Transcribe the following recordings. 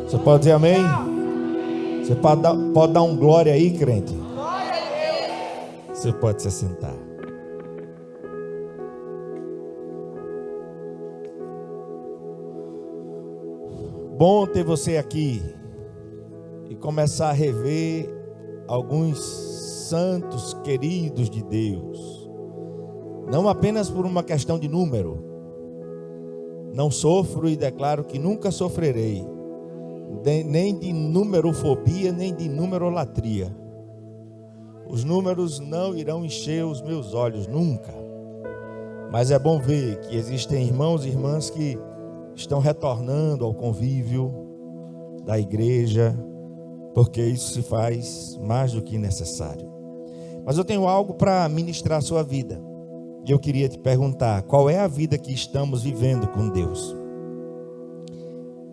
Você pode dizer amém? Você pode dar um glória aí, crente? Você pode se assentar. Bom ter você aqui e começar a rever alguns santos queridos de Deus, não apenas por uma questão de número. Não sofro e declaro que nunca sofrerei, nem de numerofobia, nem de numerolatria. Os números não irão encher os meus olhos nunca, mas é bom ver que existem irmãos e irmãs que estão retornando ao convívio da igreja, porque isso se faz mais do que necessário. Mas eu tenho algo para ministrar a sua vida, e eu queria te perguntar: qual é a vida que estamos vivendo com Deus?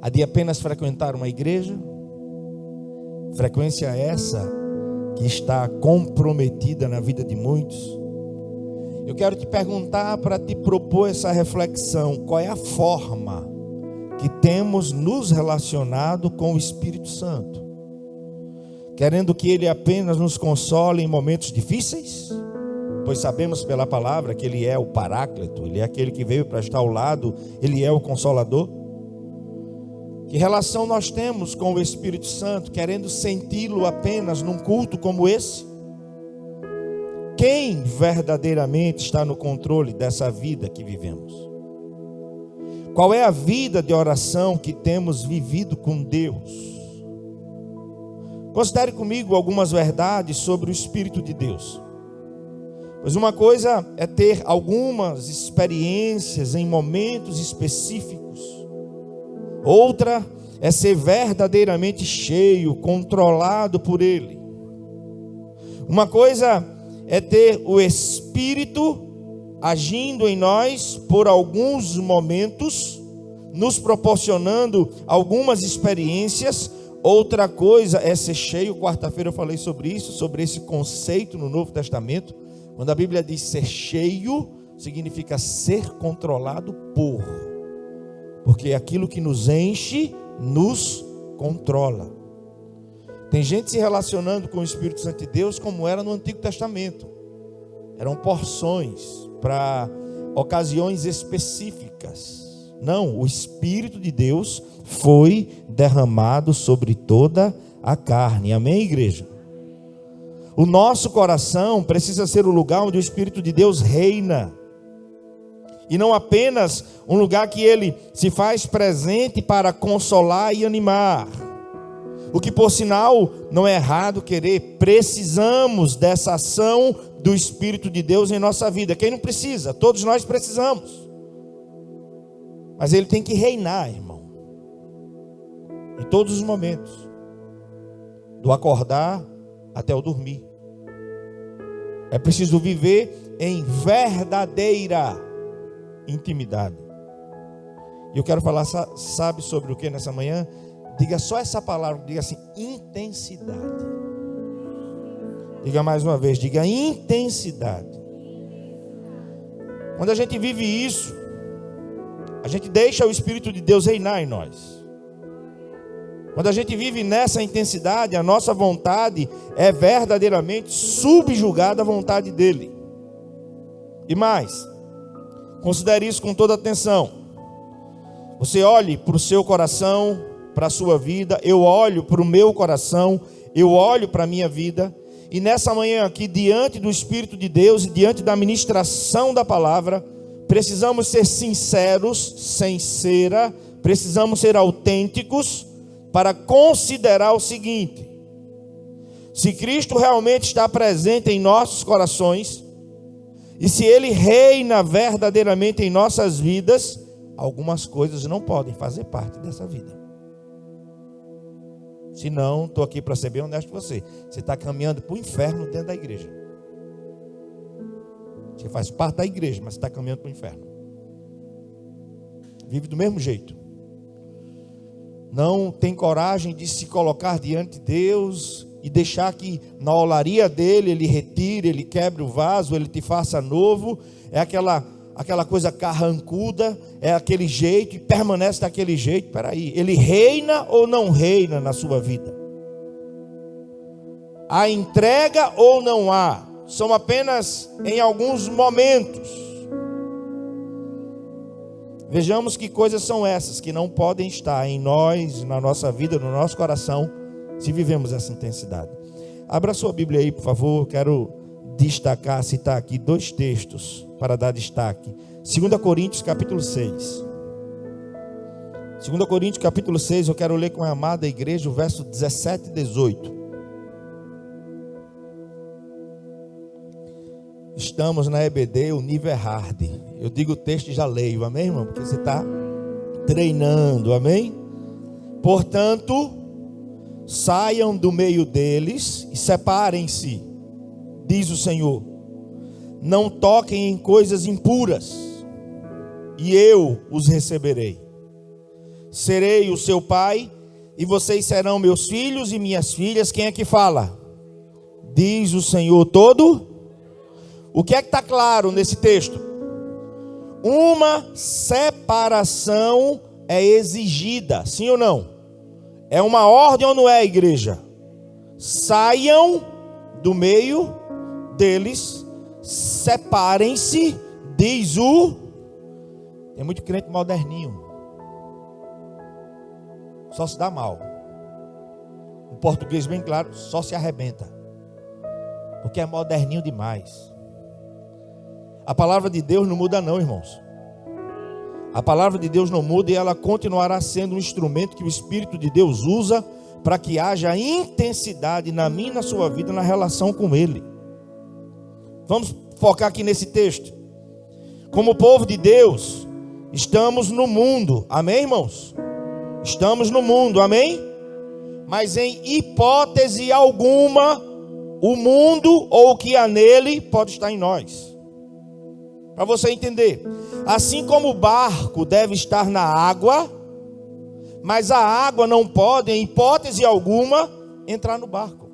A de apenas frequentar uma igreja? Frequência essa que está comprometida na vida de muitos? Eu quero te perguntar, para te propor essa reflexão: qual é a forma que temos nos relacionado com o Espírito Santo? Querendo que Ele apenas nos console em momentos difíceis? Pois sabemos pela palavra que Ele é o Paráclito, Ele é aquele que veio para estar ao lado, Ele é o Consolador. Que relação nós temos com o Espírito Santo, querendo senti-lo apenas num culto como esse? Quem verdadeiramente está no controle dessa vida que vivemos? Qual é a vida de oração que temos vivido com Deus? Considere comigo algumas verdades sobre o Espírito de Deus. Pois uma coisa é ter algumas experiências em momentos específicos. Outra é ser verdadeiramente cheio, controlado por Ele. Uma coisa é ter o Espírito agindo em nós por alguns momentos, nos proporcionando algumas experiências. Outra coisa é ser cheio. Quarta-feira eu falei sobre isso, sobre esse conceito no Novo Testamento. Quando a Bíblia diz ser cheio, significa ser controlado por. Porque aquilo que nos enche, nos controla. Tem gente se relacionando com o Espírito Santo de Deus como era no Antigo Testamento. Eram porções para ocasiões específicas. Não, o Espírito de Deus foi derramado sobre toda a carne. Amém, igreja? O nosso coração precisa ser o lugar onde o Espírito de Deus reina. E não apenas um lugar que Ele se faz presente para consolar e animar. O que, por sinal, não é errado querer. Precisamos dessa ação do Espírito de Deus em nossa vida. Quem não precisa? Todos nós precisamos. Mas Ele tem que reinar, irmão. Em todos os momentos. Do acordar até o dormir. É preciso viver em verdadeira intimidade. E eu quero falar, sabe sobre o que nessa manhã? Diga só essa palavra, diga assim: intensidade. Diga mais uma vez, diga intensidade. Quando a gente vive isso, a gente deixa o Espírito de Deus reinar em nós. Quando a gente vive nessa intensidade, a nossa vontade é verdadeiramente subjugada à vontade dEle. E mais, considere isso com toda atenção. Você olhe para o seu coração, para a sua vida. Eu olho para o meu coração, eu olho para a minha vida. E nessa manhã aqui, diante do Espírito de Deus e diante da ministração da palavra, precisamos ser sinceros, sem cera, precisamos ser autênticos, para considerar o seguinte: se Cristo realmente está presente em nossos corações, e se Ele reina verdadeiramente em nossas vidas, algumas coisas não podem fazer parte dessa vida. Se não, estou aqui para ser bem honesto com você. Você está caminhando para o inferno dentro da igreja. Você faz parte da igreja, mas você está caminhando para o inferno. Vive do mesmo jeito. Não tem coragem de se colocar diante de Deus e deixar que na olaria dele Ele retire, Ele quebre o vaso, Ele te faça novo. É aquela aquela coisa carrancuda, é aquele jeito e permanece daquele jeito. Espera aí, ele reina ou não reina na sua vida? Há entrega ou não há? São apenas em alguns momentos. Vejamos que coisas são essas que não podem estar em nós, na nossa vida, no nosso coração, se vivemos essa intensidade. Abra sua Bíblia aí, por favor. Quero destacar, citar aqui 2 textos para dar destaque. 2 Coríntios capítulo 6. 2 Coríntios capítulo 6, eu quero ler com a amada igreja o verso 17 e 18. Estamos na EBD, o nível é hard. Eu digo o texto e já leio, amém, irmão? Porque você está treinando, amém? Portanto, saiam do meio deles e separem-se, diz o Senhor. Não toquem em coisas impuras, e eu os receberei. Serei o seu pai, e vocês serão meus filhos e minhas filhas. Quem é que fala? Diz o Senhor todo. O que é que está claro nesse texto? Uma separação é exigida, sim ou não? É uma ordem ou não é, igreja? Saiam do meio deles, separem-se, diz o... Tem muito crente moderninho, só se dá mal. O português bem claro, só se arrebenta, porque é moderninho demais. A palavra de Deus não muda não, irmãos. A palavra de Deus não muda e ela continuará sendo um instrumento que o Espírito de Deus usa para que haja intensidade na minha e na sua vida, na relação com Ele. Vamos focar aqui nesse texto. Como povo de Deus, estamos no mundo, amém, irmãos? Estamos no mundo, amém? Mas em hipótese alguma, o mundo ou o que há nele pode estar em nós. Para você entender, assim como o barco deve estar na água, mas a água não pode, em hipótese alguma, entrar no barco.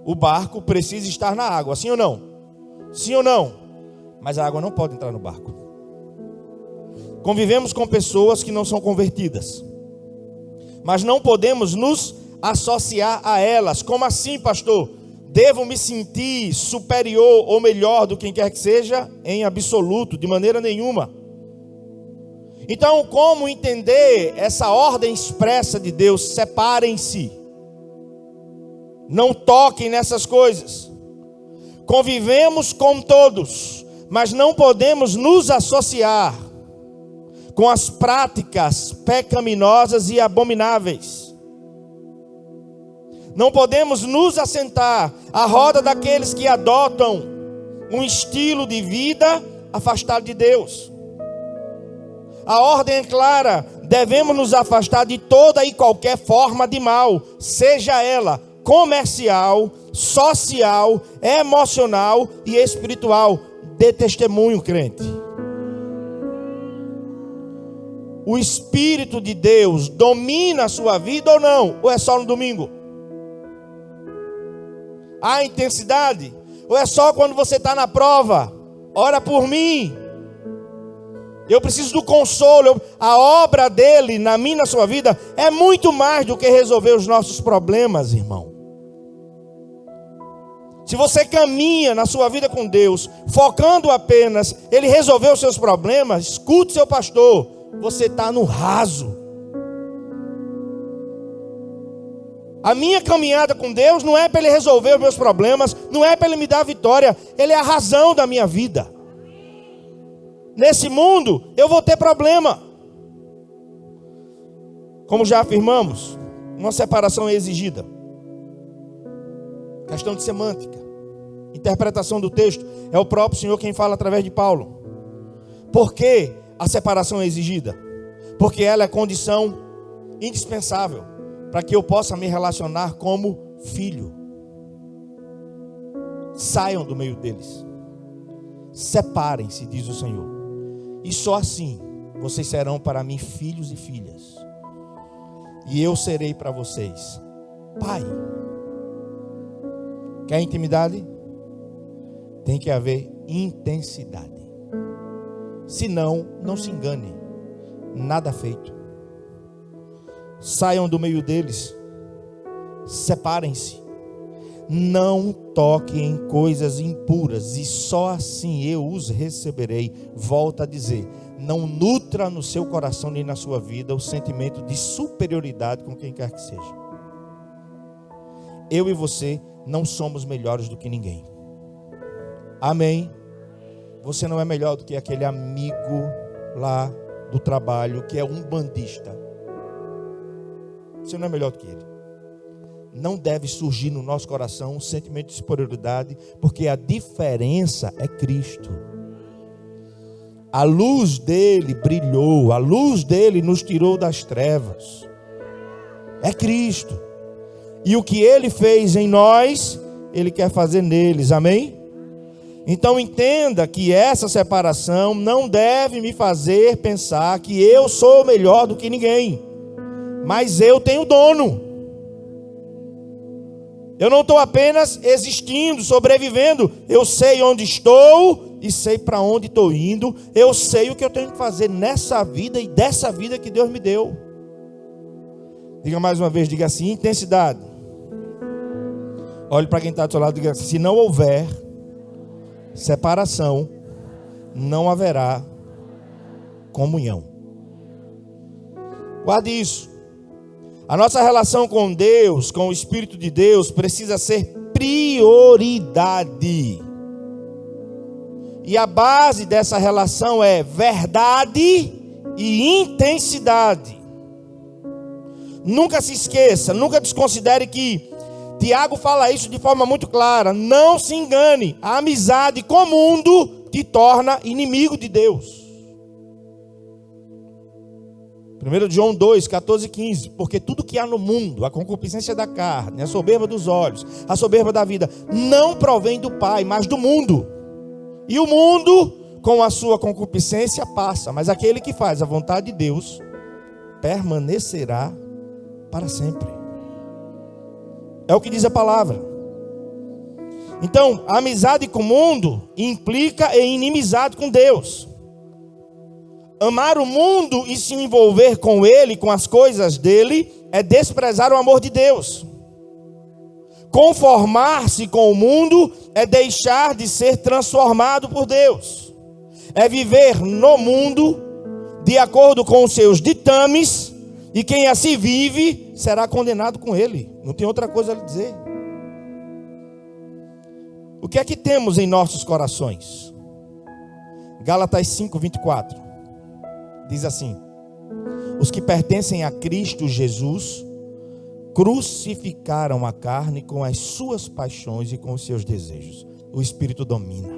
O barco precisa estar na água, sim ou não? Sim ou não? Mas a água não pode entrar no barco. Convivemos com pessoas que não são convertidas, mas não podemos nos associar a elas. Como assim, pastor? Devo me sentir superior ou melhor do que quem quer que seja? Em absoluto, de maneira nenhuma. Então, como entender essa ordem expressa de Deus? Separem-se, não toquem nessas coisas. Convivemos com todos, mas não podemos nos associar com as práticas pecaminosas e abomináveis. Não podemos nos assentar à roda daqueles que adotam um estilo de vida afastado de Deus. A ordem é clara: devemos nos afastar de toda e qualquer forma de mal, seja ela comercial, social, emocional e espiritual. Dê testemunho, crente. O Espírito de Deus domina a sua vida ou não? Ou é só no domingo? Há intensidade? Ou é só quando você está na prova? Ora por mim. Eu preciso do consolo. A obra dele na minha, na sua vida, é muito mais do que resolver os nossos problemas, irmão. Se você caminha na sua vida com Deus, focando apenas ele resolver os seus problemas, escute seu pastor, você está no raso. A minha caminhada com Deus não é para ele resolver os meus problemas, não é para ele me dar vitória, ele é a razão da minha vida. Nesse mundo eu vou ter problema. Como já afirmamos, uma separação é exigida. Questão de semântica, interpretação do texto, é o próprio Senhor quem fala através de Paulo. Por que a separação é exigida? Porque ela é condição indispensável para que eu possa me relacionar como filho. Saiam do meio deles, separem-se, diz o Senhor, e só assim vocês serão para mim filhos e filhas, e eu serei para vocês pai. Quer intimidade? tem que haver intensidade. Senão, não se engane, nada feito. Saiam do meio deles, separem-se, não toquem em coisas impuras, e só assim eu os receberei. Volta a dizer, não nutra no seu coração nem na sua vida o sentimento de superioridade com quem quer que seja. Eu e você não somos melhores do que ninguém. Amém? Você não é melhor do que aquele amigo lá do trabalho que é um bandista. Você não é melhor do que ele. Não deve surgir no nosso coração um sentimento de superioridade, porque a diferença é Cristo. A luz dele brilhou, a luz dele nos tirou das trevas. É Cristo. E o que ele fez em nós, ele quer fazer neles. Amém? Então entenda que essa separação não deve me fazer pensar que eu sou melhor do que ninguém. Mas eu tenho dono. Eu não estou apenas existindo, sobrevivendo. Eu sei onde estou e sei para onde estou indo. Eu sei o que eu tenho que fazer nessa vida e dessa vida que Deus me deu. Diga mais uma vez, diga assim, intensidade. Olhe para quem está do seu lado e diga assim, se não houver separação, não haverá comunhão. Guarde isso. A nossa relação com Deus, com o Espírito de Deus, precisa ser prioridade. E a base dessa relação é verdade e intensidade. Nunca se esqueça, nunca desconsidere que Tiago fala isso de forma muito clara. Não se engane, a amizade com o mundo te torna inimigo de Deus. 1 João 2, 14 e 15. Porque tudo que há no mundo, a concupiscência da carne, a soberba dos olhos, a soberba da vida, não provém do Pai, mas do mundo. E o mundo, com a sua concupiscência, passa. Mas aquele que faz a vontade de Deus, permanecerá para sempre. É o que diz a palavra. Então, a amizade com o mundo implica em inimizade com Deus. Amar o mundo e se envolver com ele, com as coisas dele, é desprezar o amor de Deus. Conformar-se com o mundo é deixar de ser transformado por Deus. É viver no mundo de acordo com os seus ditames, e quem assim vive será condenado com ele. Não tem outra coisa a lhe dizer. O que é que temos em nossos corações? Gálatas 5, 24. Diz assim: os que pertencem a Cristo Jesus crucificaram a carne com as suas paixões e com os seus desejos. O Espírito domina.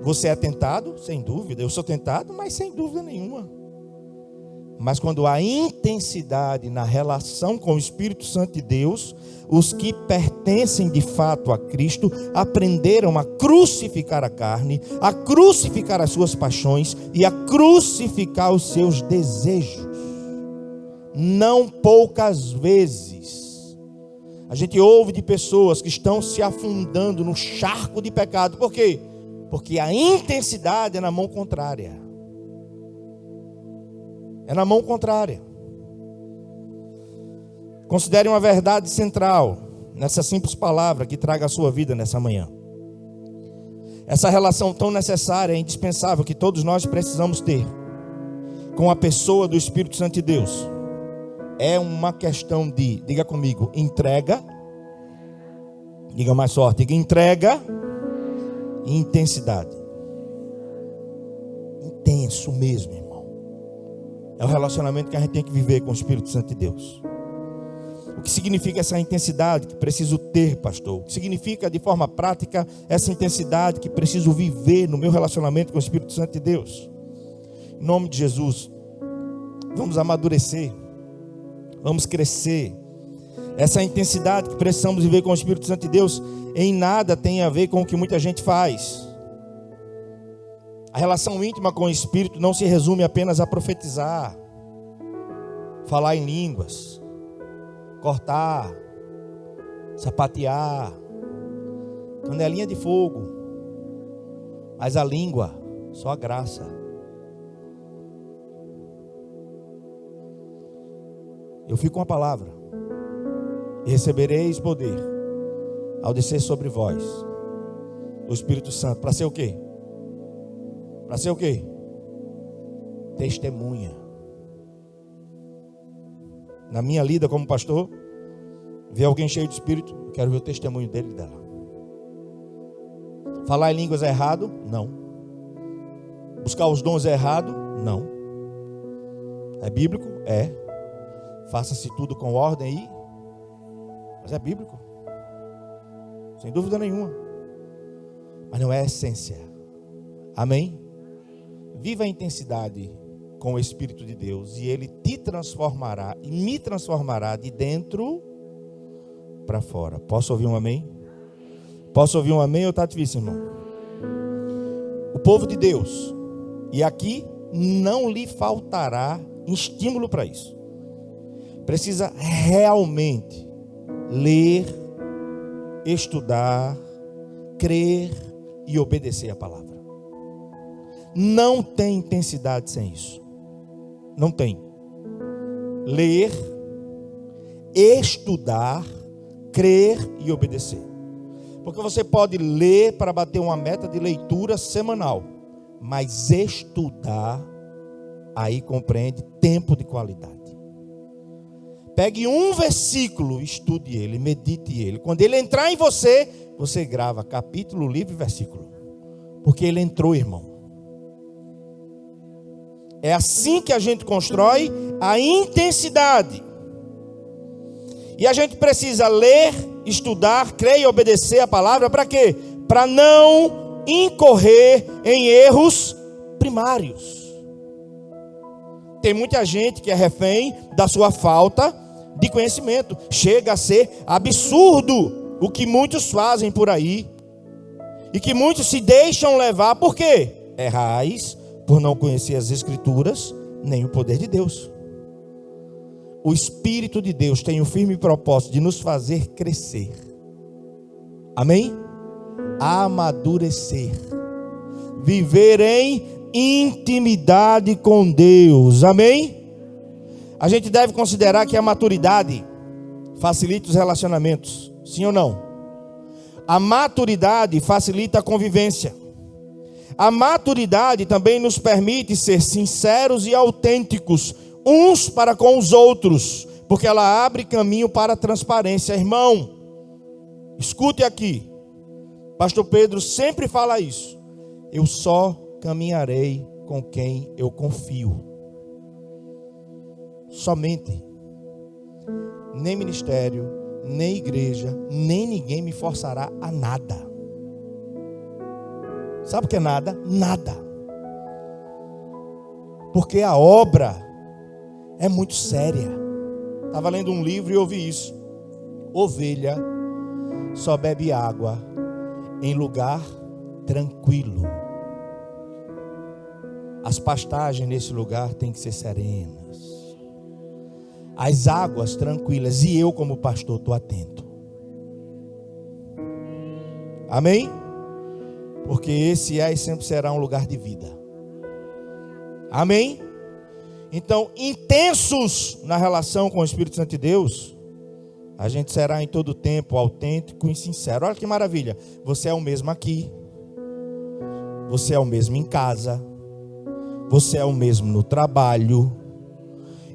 Você é tentado? Sem dúvida. Eu sou tentado, mas sem dúvida nenhuma. Mas quando há intensidade na relação com o Espírito Santo de Deus, os que pertencem de fato a Cristo aprenderam a crucificar a carne, a crucificar as suas paixões e a crucificar os seus desejos. Não poucas vezes a gente ouve de pessoas que estão se afundando no charco de pecado. Por quê? Porque a intensidade é na mão contrária. É na mão contrária. Considere uma verdade central nessa simples palavra que traga a sua vida nessa manhã. Essa relação tão necessária e indispensável que todos nós precisamos ter com a pessoa do Espírito Santo de Deus é uma questão de, diga comigo, entrega. Diga mais forte, diga entrega e intensidade. Intenso mesmo, irmão. É o relacionamento que a gente tem que viver com o Espírito Santo de Deus. O que significa essa intensidade que preciso ter, pastor? O que significa de forma prática essa intensidade que preciso viver no meu relacionamento com o Espírito Santo de Deus? Em nome de Jesus, vamos amadurecer, vamos crescer. Essa intensidade que precisamos viver com o Espírito Santo de Deus em nada tem a ver com o que muita gente faz. A relação íntima com o Espírito não se resume apenas a profetizar, falar em línguas, cortar, sapatear, canelinha de fogo. Mas a língua, só a graça. Eu fico com a palavra. E recebereis poder ao descer sobre vós o Espírito Santo. Para ser o quê? Para ser o quê? Testemunha. Na minha lida como pastor, ver alguém cheio de Espírito, eu quero ver o testemunho dele e dela. Falar em línguas é errado? Não. Buscar os dons é errado? Não. É bíblico? É. Faça-se tudo com ordem e... Mas é bíblico. Sem dúvida nenhuma. Mas não é a essência. Amém? Viva a intensidade com o Espírito de Deus e Ele te transformará e me transformará de dentro para fora. Posso ouvir um amém? Posso ouvir um amém ou está difícil, irmão? O povo de Deus, e aqui não lhe faltará estímulo para isso. Precisa realmente ler, estudar, crer e obedecer a palavra. Não tem intensidade sem isso. Não tem. Ler, estudar, crer e obedecer. Porque você pode ler para bater uma meta de leitura semanal, mas estudar, aí compreende tempo de qualidade. Pegue um versículo, estude ele, medite ele. Quando ele entrar em você, você grava capítulo, livro e versículo. Porque ele entrou, irmão. É assim que a gente constrói a intensidade. E a gente precisa ler, estudar, crer e obedecer a palavra para quê? Para não incorrer em erros primários. Tem muita gente que é refém da sua falta de conhecimento. Chega a ser absurdo o que muitos fazem por aí. E que muitos se deixam levar, por quê? Errais por não conhecer as Escrituras, nem o poder de Deus. O Espírito de Deus tem o firme propósito de nos fazer crescer. Amém? Amadurecer. Viver em intimidade com Deus. Amém? A gente deve considerar que a maturidade facilita os relacionamentos. Sim ou não? A maturidade facilita a convivência. A maturidade também nos permite ser sinceros e autênticos uns para com os outros, porque ela abre caminho para a transparência. Irmão, escute aqui. Pastor Pedro sempre fala isso. Eu só caminharei com quem eu confio. Somente. Nem ministério, nem igreja, nem ninguém me forçará a nada. Sabe o que é nada? Nada. Porque a obra é muito séria. Estava lendo um livro e ouvi isso. Ovelha só bebe água em lugar tranquilo. As pastagens nesse lugar têm que ser serenas. As águas tranquilas. E eu como pastor estou atento. Amém? Porque esse é e sempre será um lugar de vida. Amém? Então, intensos na relação com o Espírito Santo de Deus, a gente será em todo tempo autêntico e sincero. Olha que maravilha. Você é o mesmo aqui. Você é o mesmo em casa. Você é o mesmo no trabalho.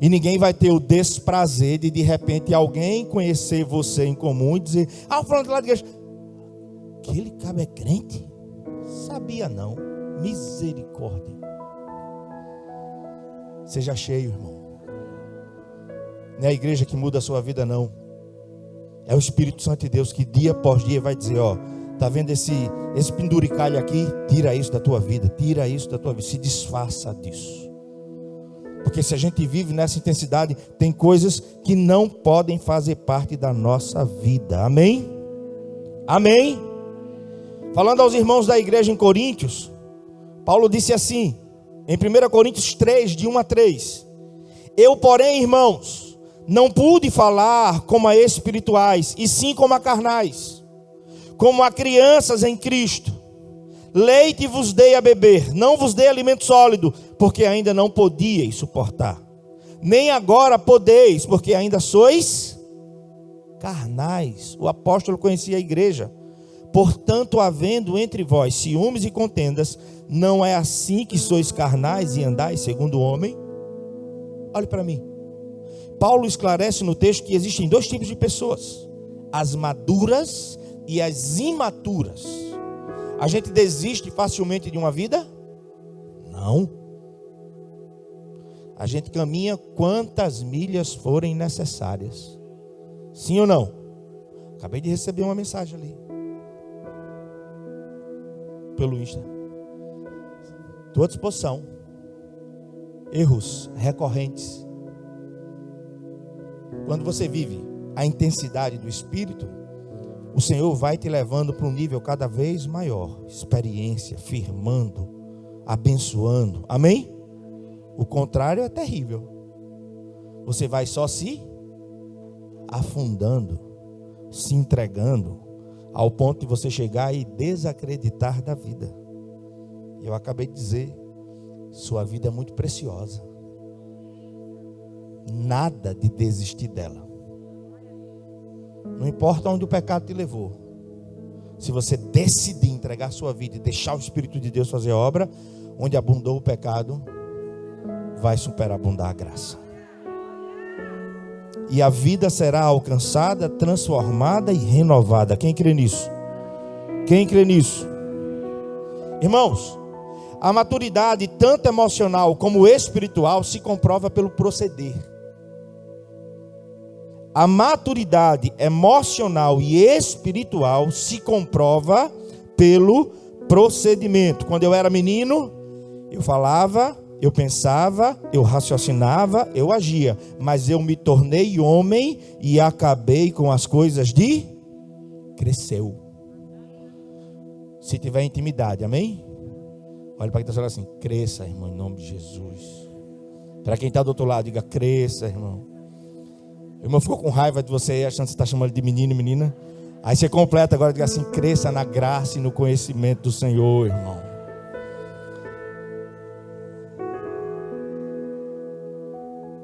E ninguém vai ter o desprazer de repente alguém conhecer você em comum e dizer: ah, o fulano lá de igreja, aquele cabo é crente? Sabia não. Misericórdia. Seja cheio, irmão. Não é a igreja que muda a sua vida, não. É o Espírito Santo de Deus que dia após dia vai dizer: ó, tá vendo esse penduricalho aqui? Tira isso da tua vida, tira isso da tua vida, se desfaça disso. Porque se a gente vive nessa intensidade, tem coisas que não podem fazer parte da nossa vida. Amém? Amém? Falando aos irmãos da igreja em Coríntios, Paulo disse assim, em 1 Coríntios 3, de 1 a 3: eu, porém, irmãos, não pude falar como a espirituais, e sim como a carnais, como a crianças em Cristo. Leite vos dei a beber, não vos dei alimento sólido, porque ainda não podíeis suportar. Nem agora podeis, porque ainda sois carnais. O apóstolo conhecia a igreja. Portanto, havendo entre vós ciúmes e contendas, não é assim que sois carnais e andais segundo o homem? Olhe para mim. Paulo esclarece no texto que existem dois tipos de pessoas: as maduras e as imaturas. A gente desiste facilmente de uma vida? Não. A gente caminha quantas milhas forem necessárias. Sim ou não? Acabei de receber uma mensagem ali pelo Insta. Estou à disposição. Erros recorrentes. Quando você vive a intensidade do Espírito, o Senhor vai te levando para um nível cada vez maior. Experiência, firmando, abençoando. Amém? O contrário é terrível. Você vai só se afundando, se entregando, ao ponto de você chegar e desacreditar da vida. Eu acabei de dizer, sua vida é muito preciosa. Nada de desistir dela. Não importa onde o pecado te levou. Se você decidir entregar sua vida e deixar o Espírito de Deus fazer a obra, onde abundou o pecado, vai superabundar a graça. E a vida será alcançada, transformada e renovada. Quem crê nisso? Quem crê nisso? Irmãos, a maturidade, tanto emocional como espiritual, se comprova pelo proceder. A maturidade emocional e espiritual se comprova pelo procedimento. Quando eu era menino, eu falava, eu pensava, eu raciocinava, eu agia. Mas eu me tornei homem e acabei com as coisas de cresceu. Se tiver intimidade, amém? Olha para quem está falando assim: cresça, irmão, em nome de Jesus. Para quem está do outro lado, diga: cresça, irmão. O irmão ficou com raiva de você aí, achando que você está chamando de menino e menina. Aí você completa agora, diga assim: cresça na graça e no conhecimento do Senhor, irmão.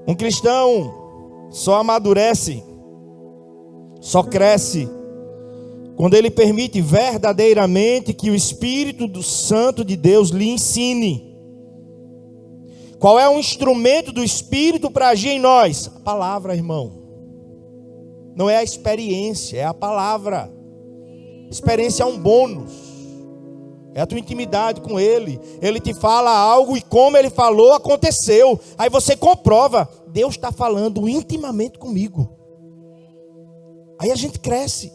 Um cristão só amadurece, só cresce, quando ele permite verdadeiramente que o Espírito do Santo de Deus lhe ensine. Qual é o instrumento do Espírito para agir em nós? A palavra, irmão. Não é a experiência, é a palavra. Experiência é um bônus. É a tua intimidade com Ele. Ele te fala algo e como Ele falou, aconteceu. Aí você comprova: Deus está falando intimamente comigo. Aí a gente cresce.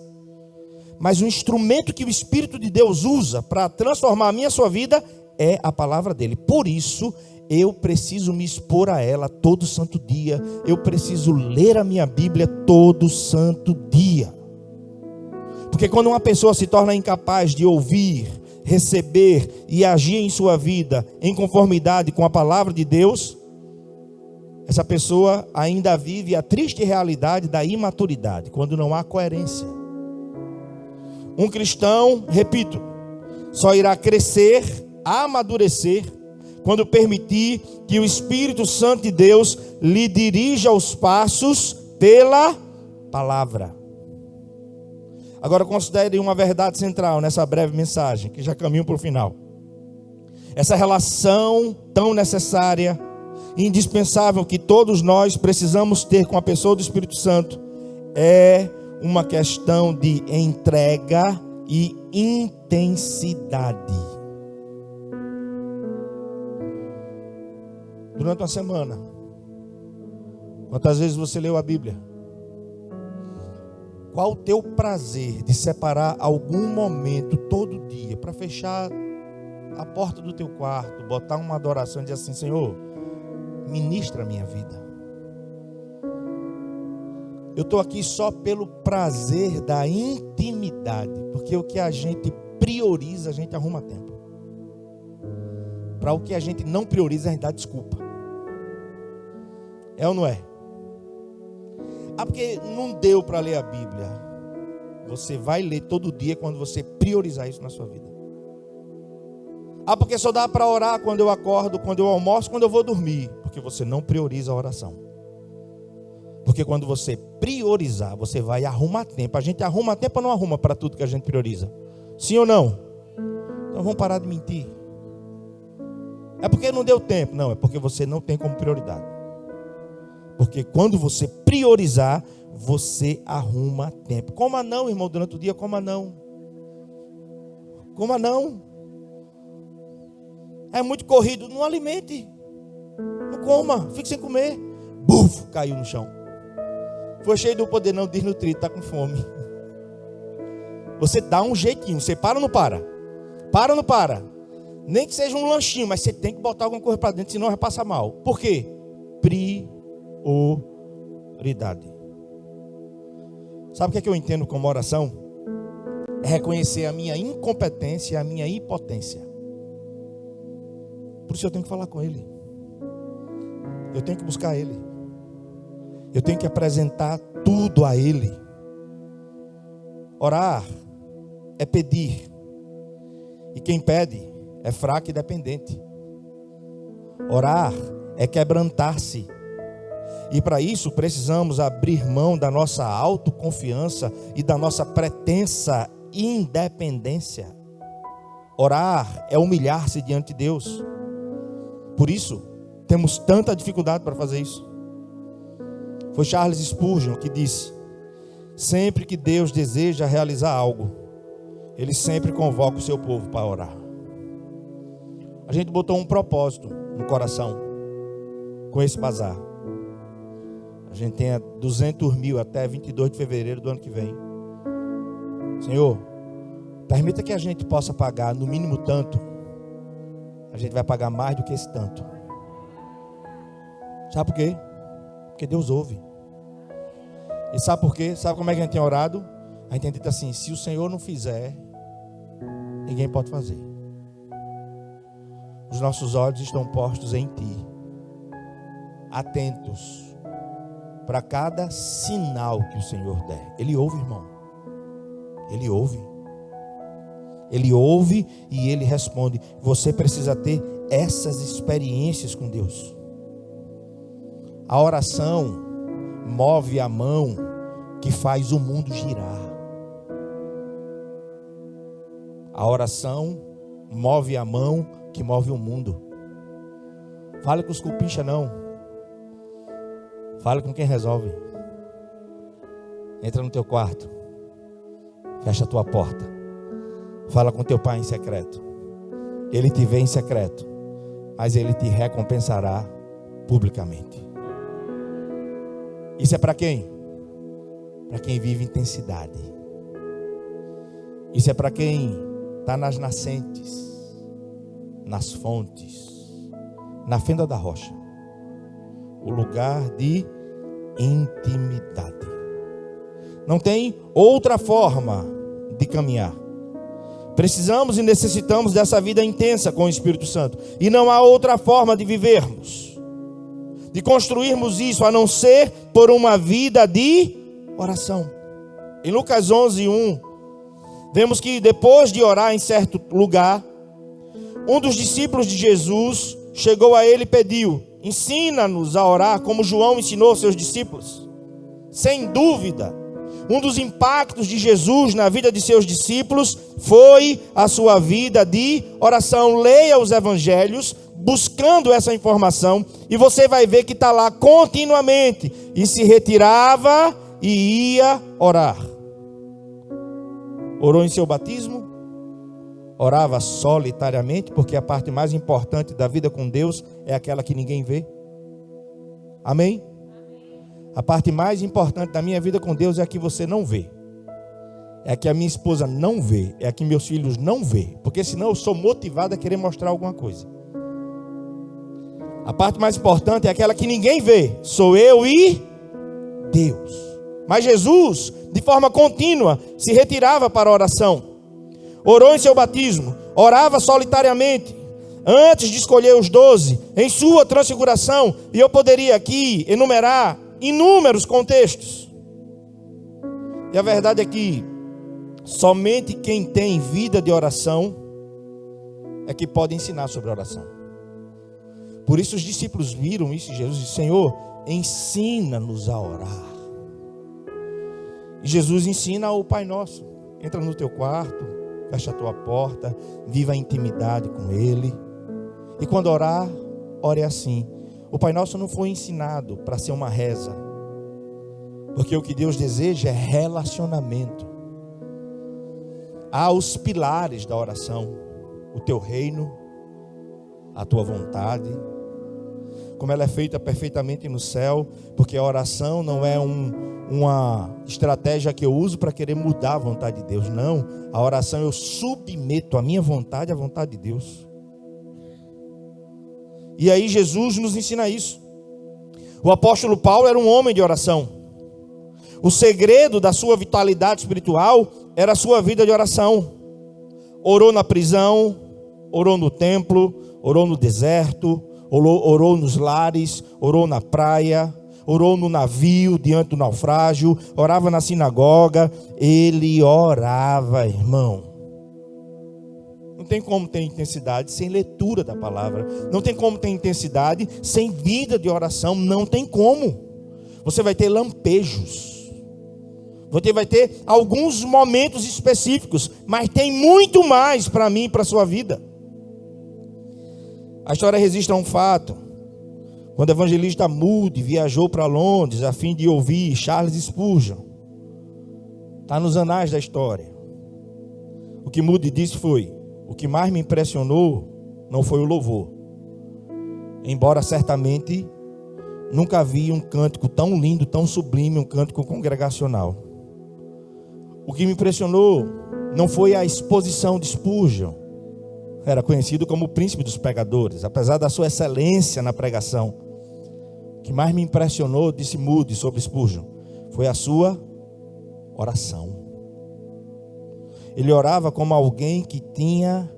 Mas o instrumento que o Espírito de Deus usa para transformar a minha e a sua vida é a palavra dEle. Por isso, eu preciso me expor a ela todo santo dia. Eu preciso ler a minha Bíblia todo santo dia. Porque quando uma pessoa se torna incapaz de ouvir, receber e agir em sua vida em conformidade com a palavra de Deus, essa pessoa ainda vive a triste realidade da imaturidade, quando não há coerência. Um cristão, repito, só irá crescer, amadurecer, quando permitir que o Espírito Santo de Deus lhe dirija os passos pela palavra. Agora considere uma verdade central nessa breve mensagem, que já caminho para o final. Essa relação tão necessária, indispensável, que todos nós precisamos ter com a pessoa do Espírito Santo, é uma questão de entrega e intensidade. Durante uma semana, quantas vezes você leu a Bíblia? Qual o teu prazer de separar algum momento todo dia para fechar a porta do teu quarto, botar uma adoração e dizer assim: Senhor, ministra a minha vida. Eu estou aqui só pelo prazer da intimidade, porque o que a gente prioriza, a gente arruma tempo. Para o que a gente não prioriza, a gente dá desculpa. É ou não é? Ah, porque não deu para ler a Bíblia. Você vai ler todo dia quando você priorizar isso na sua vida. Ah, porque só dá para orar quando eu acordo, quando eu almoço, quando eu vou dormir. Porque você não prioriza a oração. Porque quando você priorizar, você vai arrumar tempo. A gente arruma tempo ou não arruma para tudo que a gente prioriza? Sim ou não? Então vamos parar de mentir. É porque não deu tempo. Não, é porque você não tem como prioridade. Porque quando você priorizar, você arruma tempo. Coma não, irmão, durante o dia, coma não. Coma não. É muito corrido, não alimente. Não coma, fique sem comer. Buf, caiu no chão. Foi cheio do poder não, desnutrido, está com fome. Você dá um jeitinho, você para ou não para? Para ou não para? Nem que seja um lanchinho, mas você tem que botar alguma coisa para dentro, senão vai passar mal. Por quê? Prioridade. Sabe o que é que eu entendo como oração? É reconhecer a minha incompetência e a minha impotência. Por isso eu tenho que falar com Ele. Eu tenho que buscar Ele. Eu tenho que apresentar tudo a Ele. Orar é pedir. E quem pede é fraco e dependente. Orar é quebrantar-se. E para isso precisamos abrir mão da nossa autoconfiança e da nossa pretensa independência. Orar é humilhar-se diante de Deus. Por isso, temos tanta dificuldade para fazer isso. Foi Charles Spurgeon que disse: sempre que Deus deseja realizar algo, Ele sempre convoca o seu povo para orar. A gente botou um propósito no coração com esse bazar. A gente tem 200 mil até 22 de fevereiro do ano que vem. Senhor, permita que a gente possa pagar no mínimo tanto. A gente vai pagar mais do que esse tanto. Sabe por quê? Porque Deus ouve. E sabe por quê? Sabe como é que a gente tem orado? A gente tem dito assim: se o Senhor não fizer, ninguém pode fazer. Os nossos olhos estão postos em Ti, atentos para cada sinal que o Senhor der. Ele ouve, irmão. Ele ouve. Ele ouve e Ele responde. Você precisa ter essas experiências com Deus. A oração move a mão que faz o mundo girar. A oração move a mão que move o mundo. Fale com os cupincha não. Fale com quem resolve. Entra no teu quarto. Fecha a tua porta. Fala com teu pai em secreto. Ele te vê em secreto, mas Ele te recompensará publicamente. Isso é para quem? Para quem vive intensidade. Isso é para quem está nas nascentes, nas fontes, na fenda da rocha. O lugar de intimidade. Não tem outra forma de caminhar. Precisamos e necessitamos dessa vida intensa com o Espírito Santo. E não há outra forma de vivermos, de construirmos isso, a não ser por uma vida de oração. Em Lucas 11:1, vemos que depois de orar em certo lugar, um dos discípulos de Jesus chegou a ele e pediu: ensina-nos a orar como João ensinou seus discípulos. Sem dúvida, um dos impactos de Jesus na vida de seus discípulos foi a sua vida de oração. Leia os evangelhos buscando essa informação e você vai ver que está lá continuamente. E se retirava e ia orar. Orou em seu batismo? Orava solitariamente, porque a parte mais importante da vida com Deus é aquela que ninguém vê. Amém? A parte mais importante da minha vida com Deus é a que você não vê. É a que a minha esposa não vê. É a que meus filhos não vê. Porque senão eu sou motivado a querer mostrar alguma coisa. A parte mais importante é aquela que ninguém vê. Sou eu e Deus. Mas Jesus, de forma contínua, se retirava para a oração. Orou em seu batismo. Orava solitariamente. Antes de escolher os 12, em sua transfiguração. E eu poderia aqui enumerar inúmeros contextos. E a verdade é que Somente quem tem vida de oração é que pode ensinar sobre oração. Por isso os discípulos viram isso e Jesus disse: Senhor, ensina-nos a orar. E Jesus ensina o Pai Nosso. Entra no teu quarto, fecha a tua porta, viva a intimidade com Ele. E quando orar, ore assim. O Pai Nosso não foi ensinado para ser uma reza, porque o que Deus deseja é relacionamento. Há os pilares da oração: o teu reino, a tua vontade, como ela é feita perfeitamente no céu, porque a oração não é uma estratégia que eu uso para querer mudar a vontade de Deus. Não, a oração eu submeto a minha vontade à vontade de Deus. E aí Jesus nos ensina isso. O apóstolo Paulo era um homem de oração. O segredo da sua vitalidade espiritual era a sua vida de oração. Orou na prisão, orou no templo, orou no deserto, orou nos lares, orou na praia, orou no navio diante do naufrágio, orava na sinagoga. Ele orava, irmão. Não tem como ter intensidade sem leitura da palavra. Não tem como ter intensidade sem vida de oração. Não tem como. Você vai ter lampejos. Você vai ter alguns momentos específicos. Mas tem muito mais para mim e para a sua vida. A história resiste a um fato. Quando o evangelista Moody viajou para Londres a fim de ouvir Charles Spurgeon. Está nos anais da história. O que Moody disse foi: o que mais me impressionou não foi o louvor, embora certamente nunca vi um cântico tão lindo, tão sublime, um cântico congregacional. O que me impressionou não foi a exposição de Spurgeon. Era conhecido como o príncipe dos pregadores, apesar da sua excelência na pregação. O que mais me impressionou, disse Moody sobre Spurgeon, foi a sua oração. Ele orava como alguém que tinha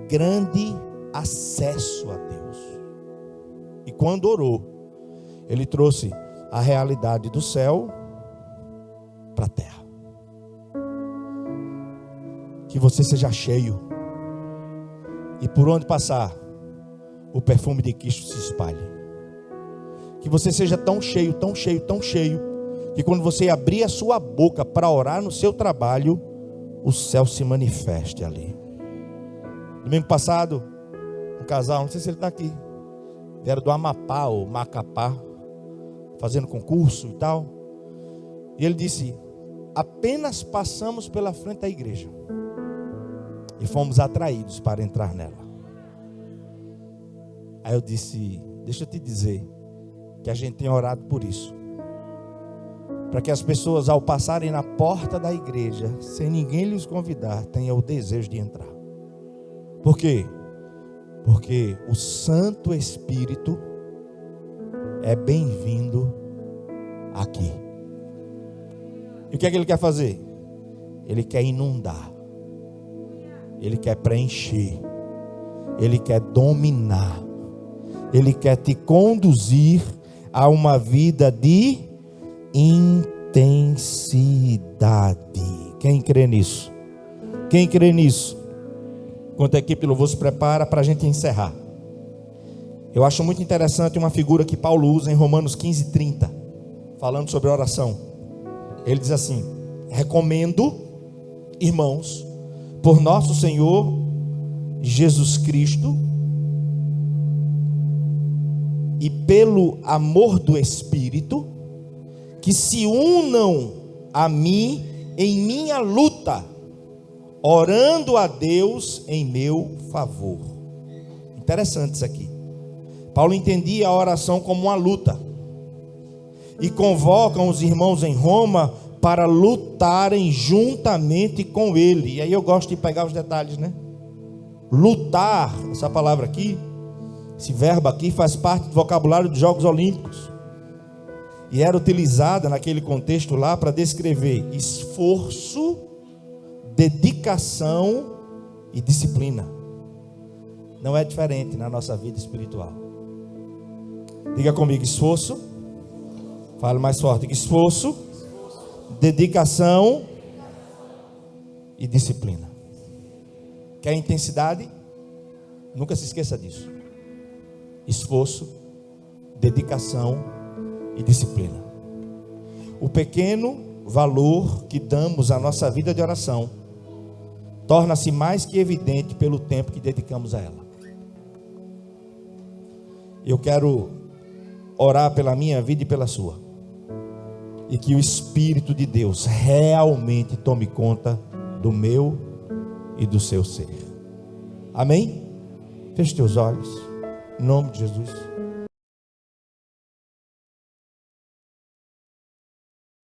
grande acesso a Deus. E quando orou, ele trouxe a realidade do céu para a terra. Que você seja cheio. E por onde passar, o perfume de Cristo se espalhe. Que você seja tão cheio, tão cheio, tão cheio, que quando você abrir a sua boca para orar no seu trabalho, o céu se manifeste ali. Domingo passado, um casal, não sei se ele está aqui, vieram do Amapá ou Macapá, fazendo concurso e tal. E ele disse: apenas passamos pela frente da igreja e fomos atraídos para entrar nela. Aí eu disse: deixa eu te dizer que a gente tem orado por isso, para que as pessoas, ao passarem na porta da igreja, sem ninguém lhes convidar, tenham o desejo de entrar. Por quê? Porque o Santo Espírito é bem-vindo aqui. E o que é que ele quer fazer? Ele quer inundar. Ele quer preencher. Ele quer dominar. Ele quer te conduzir a uma vida de intensidade. Quem crê nisso? Quem crê nisso? Enquanto a equipe de louvor se prepara para a gente encerrar, eu acho muito interessante uma figura que Paulo usa em Romanos 15:30, falando sobre oração. Ele diz assim: recomendo, irmãos, por nosso Senhor Jesus Cristo e pelo amor do Espírito, que se unam a mim em minha luta, orando a Deus em meu favor. Interessante isso aqui. Paulo entendia a oração como uma luta, e convocam os irmãos em Roma para lutarem juntamente com ele. E aí eu gosto de pegar os detalhes, né? Lutar, essa palavra aqui, esse verbo aqui faz parte do vocabulário dos Jogos Olímpicos. E era utilizada naquele contexto lá para descrever esforço, dedicação e disciplina. Não é diferente na nossa vida espiritual. Diga comigo: esforço. Fale mais forte: esforço, dedicação e disciplina. Quer intensidade? Nunca se esqueça disso. Esforço, dedicação e disciplina. O pequeno valor que damos à nossa vida de oração torna-se mais que evidente pelo tempo que dedicamos a ela. Eu quero orar pela minha vida e pela sua, e que o Espírito de Deus realmente tome conta do meu e do seu ser. Amém? Feche teus olhos, em nome de Jesus.